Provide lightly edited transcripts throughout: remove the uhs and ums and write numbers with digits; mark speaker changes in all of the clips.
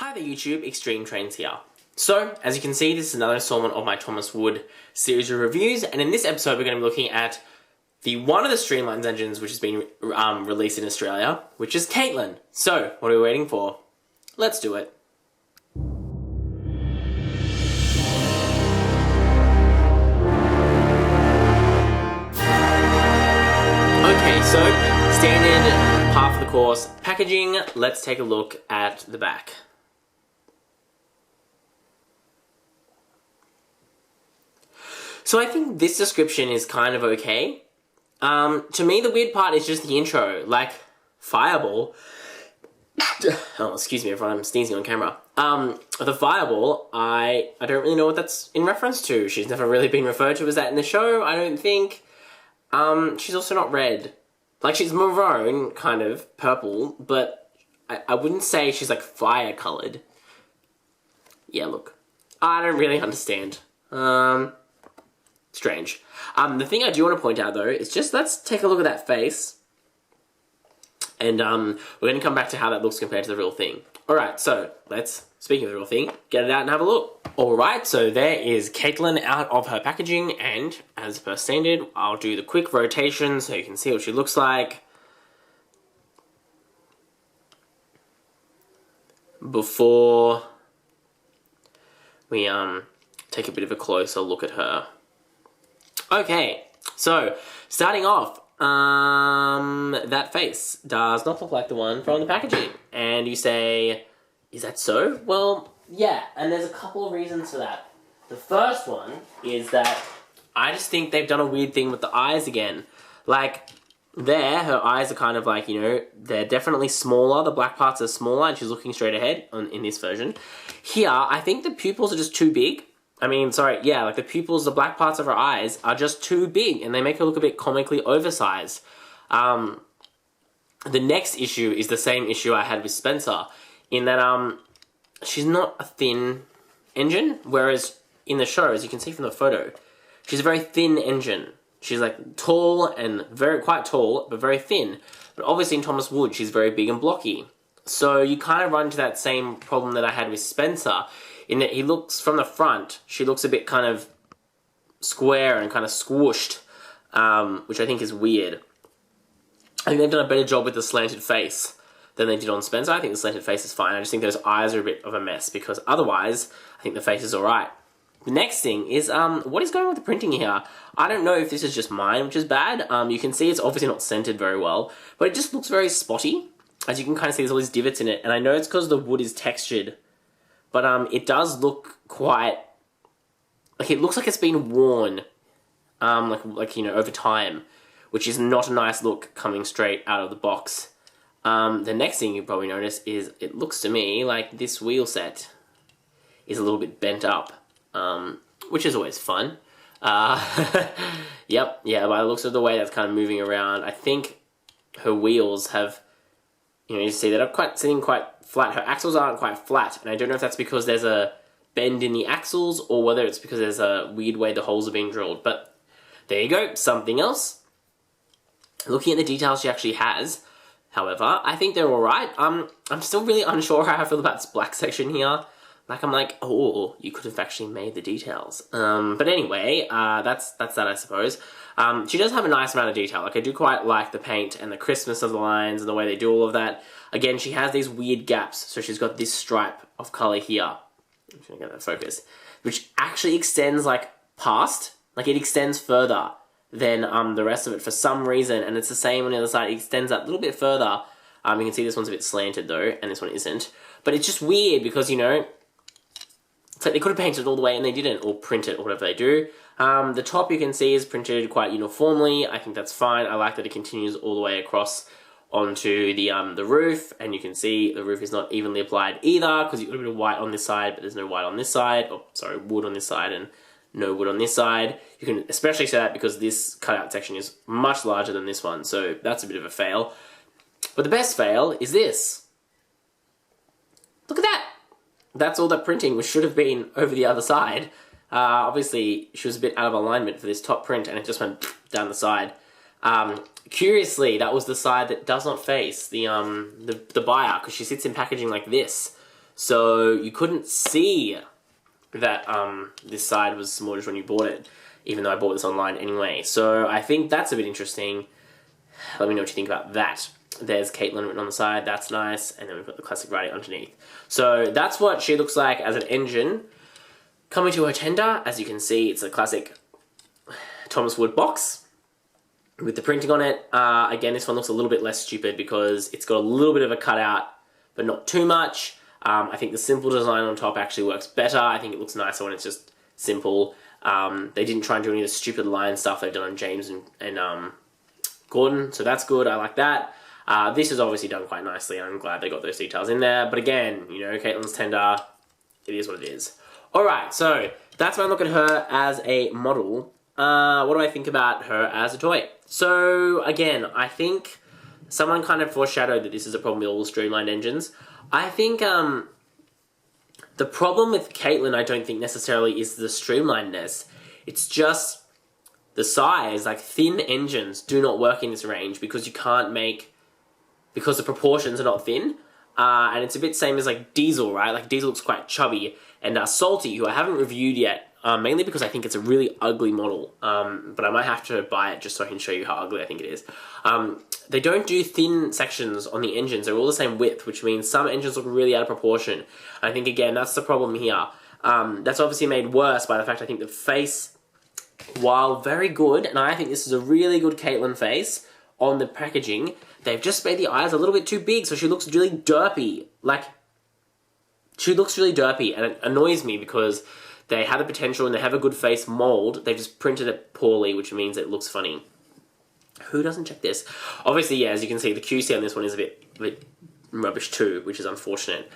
Speaker 1: Hi there YouTube, XtremeTrainz here. So, as you can see, this is another installment of my Thomas Wood series of reviews, and in this episode we're going to be looking at one of the Streamlined engines which has been released in Australia, which is Caitlin. So, what are we waiting for? Let's do it. Okay, so, standard half of the course packaging. Let's take a look at the back. So I think this description is kind of okay. To me, the weird part is just the intro. Like, Fireball. Oh, excuse me, everyone, I'm sneezing on camera. The Fireball, I don't really know what that's in reference to. She's never really been referred to as that in the show, I don't think. She's also not red. Like, she's maroon, kind of, purple, but I wouldn't say she's, like, fire-coloured. Yeah, look. I don't really understand. Strange. The thing I do want to point out, though, is just let's take a look at that face. And we're going to come back to how that looks compared to the real thing. Alright, so let's, speaking of the real thing, get it out and have a look. Alright, so there is Caitlin out of her packaging, and as per standard, I'll do the quick rotation so you can see what she looks like before we take a bit of a closer look at her. Okay, so starting off, that face does not look like the one from the packaging. And you say, is that so? Well, yeah, and there's a couple of reasons for that. The first one is that I just think they've done a weird thing with the eyes again. Like, there, her eyes are kind of like, you know, they're definitely smaller. The black parts are smaller, and she's looking straight ahead in this version. Here, I think the pupils are just too big. I mean, sorry, yeah, like the pupils, the black parts of her eyes are just too big, and they make her look a bit comically oversized. The next issue is the same issue I had with Spencer, in that she's not a thin engine, whereas in the show, as you can see from the photo, she's a very thin engine. She's like tall and quite tall, but very thin. But obviously in Thomas Wood, she's very big and blocky. So you kind of run into that same problem that I had with Spencer, in that he looks, from the front, she looks a bit kind of square and kind of squished, which I think is weird. I think they've done a better job with the slanted face than they did on Spencer. I think the slanted face is fine. I just think those eyes are a bit of a mess, because otherwise, I think the face is alright. The next thing is, what is going on with the printing here? I don't know if this is just mine, which is bad. You can see it's obviously not centered very well, but it just looks very spotty. As you can kind of see, there's all these divots in it, and I know it's because the wood is textured. But it does look quite, like, it looks like it's been worn, like you know, over time, which is not a nice look coming straight out of the box. The next thing you probably notice is it looks to me like this wheel set is a little bit bent up, which is always fun. Yep, yeah, by the looks of the way that's kind of moving around, I think her wheels have, you know, you see that are sitting quite flat. Her axles aren't quite flat, and I don't know if that's because there's a bend in the axles or whether it's because there's a weird way the holes are being drilled. But there you go, something else. Looking at the details she actually has, however, I think they're alright. I'm still really unsure how I feel about this black section here. Like, I'm like, oh, you could have actually made the details. But anyway, that's that, I suppose. She does have a nice amount of detail. Like, I do quite like the paint and the crispness of the lines and the way they do all of that. Again, she has these weird gaps, so she's got this stripe of colour here. I'm just gonna get that focus. Which actually extends, like, past. Like, it extends further than the rest of it for some reason, and it's the same on the other side. It extends that little bit further. You can see this one's a bit slanted, though, and this one isn't. But it's just weird, because, you know, it's like they could have painted it all the way and they didn't, or print it, or whatever they do. The top, you can see, is printed quite uniformly. I think that's fine. I like that it continues all the way across onto the roof, and you can see the roof is not evenly applied either, because you've got a bit of white on this side, but there's no white on this side. Oh, sorry, wood on this side and no wood on this side. You can especially say that because this cutout section is much larger than this one, so that's a bit of a fail. But the best fail is this. Look at that! That's all that printing, which should have been over the other side. Obviously, she was a bit out of alignment for this top print, and it just went down the side. Curiously, that was the side that does not face the buyer, because she sits in packaging like this. so you couldn't see that this side was smudged when you bought it, even though I bought this online anyway. So I think that's a bit interesting. Let me know what you think about that. There's Caitlin written on the side, that's nice, and then we've got the classic writing underneath. So that's what she looks like as an engine. Coming to her tender, as you can see, it's a classic Thomas Wood box with the printing on it. Again, this one looks a little bit less stupid because it's got a little bit of a cutout, but not too much. I think the simple design on top actually works better. I think it looks nicer when it's just simple. They didn't try and do any of the stupid line stuff they've done on James and Gordon, so that's good. I like that. This is obviously done quite nicely, and I'm glad they got those details in there. But again, you know, Caitlin's tender, it is what it is. Alright, so that's when I look at her as a model. What do I think about her as a toy? So, again, I think someone kind of foreshadowed that this is a problem with all Streamlined engines. I think the problem with Caitlin, I don't think necessarily is the streamlinedness. It's just the size. Like, thin engines do not work in this range because you can't make... because the proportions are not thin. And it's a bit same as, like, Diesel, right? Like, Diesel looks quite chubby. And Salty, who I haven't reviewed yet, mainly because I think it's a really ugly model. But I might have to buy it just so I can show you how ugly I think it is. They don't do thin sections on the engines. They're all the same width, which means some engines look really out of proportion. I think, again, that's the problem here. That's obviously made worse by the fact I think the face, while very good, and I think this is a really good Caitlin face on the packaging, they've just made the eyes a little bit too big, so she looks really derpy. Like, she looks really derpy, and it annoys me because they have the potential and they have a good face mold. They've just printed it poorly, which means it looks funny. Who doesn't check this? Obviously, yeah, as you can see, the QC on this one is a bit rubbish too, which is unfortunate.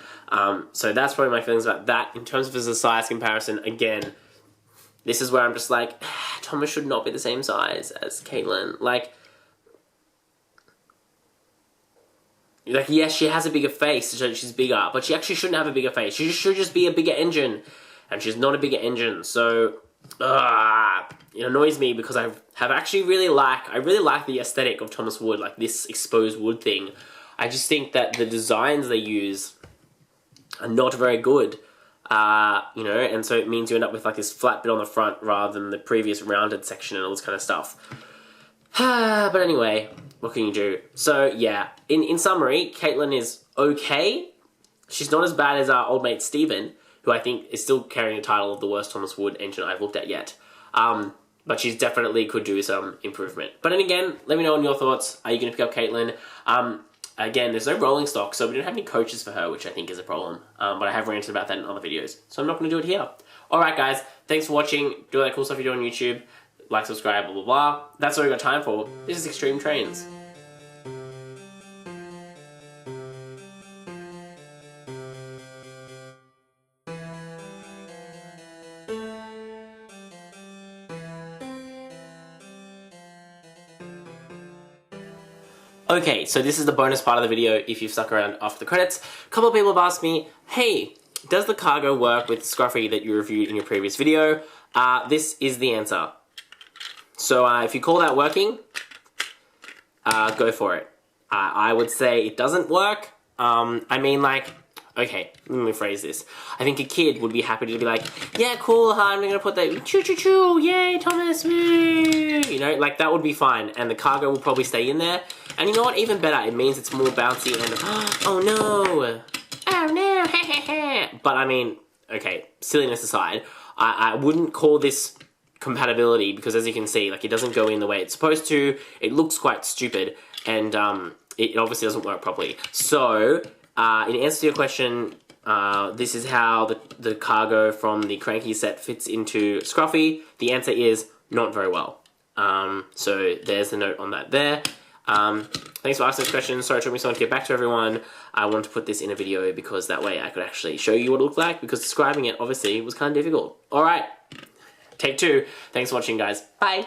Speaker 1: So that's probably my feelings about that. In terms of as a size comparison, again, this is where I'm just like, Thomas should not be the same size as Caitlin. Like, yes, she has a bigger face, so she's bigger, but she actually shouldn't have a bigger face. She should just be a bigger engine, and she's not a bigger engine. So, it annoys me because I really like the aesthetic of Thomas Wood, like this exposed wood thing. I just think that the designs they use are not very good, you know, and so it means you end up with like this flat bit on the front rather than the previous rounded section and all this kind of stuff. But anyway, what can you do? So yeah, in summary, Caitlin is okay. She's not as bad as our old mate Steven, who I think is still carrying the title of the worst Thomas Wood engine I've looked at yet. But she's definitely could do some improvement. But then again, let me know on your thoughts. Are you going to pick up Caitlin? Again, there's no rolling stock, so we don't have any coaches for her, which I think is a problem. But I have ranted about that in other videos, so I'm not going to do it here. Alright guys, thanks for watching. Do all that cool stuff you do on YouTube. Like, subscribe, blah, blah, blah. That's all we've got time for. This is XtremeTrainz. Okay, so this is the bonus part of the video if you've stuck around after the credits. A couple of people have asked me, hey, does the cargo work with Scruffy that you reviewed in your previous video? This is the answer. So if you call that working, go for it. I would say it doesn't work. I mean, like, okay, let me rephrase this. I think a kid would be happy to be like, yeah, cool, I'm gonna put that, choo choo choo, yay, Thomas, woo! You know, like, that would be fine, and the cargo will probably stay in there. And you know what, even better, it means it's more bouncy and, oh no, but I mean, okay, silliness aside, I wouldn't call this compatibility because, as you can see, like, it doesn't go in the way it's supposed to, it looks quite stupid, and it obviously doesn't work properly. So, in answer to your question, this is how the cargo from the Cranky set fits into Scruffy. The answer is not very well. So there's the note on that there. Thanks for asking this question. Sorry, it took me so long to get back to everyone. I wanted to put this in a video because that way I could actually show you what it looked like, because describing it obviously was kind of difficult. Alright, take two. Thanks for watching, guys. Bye!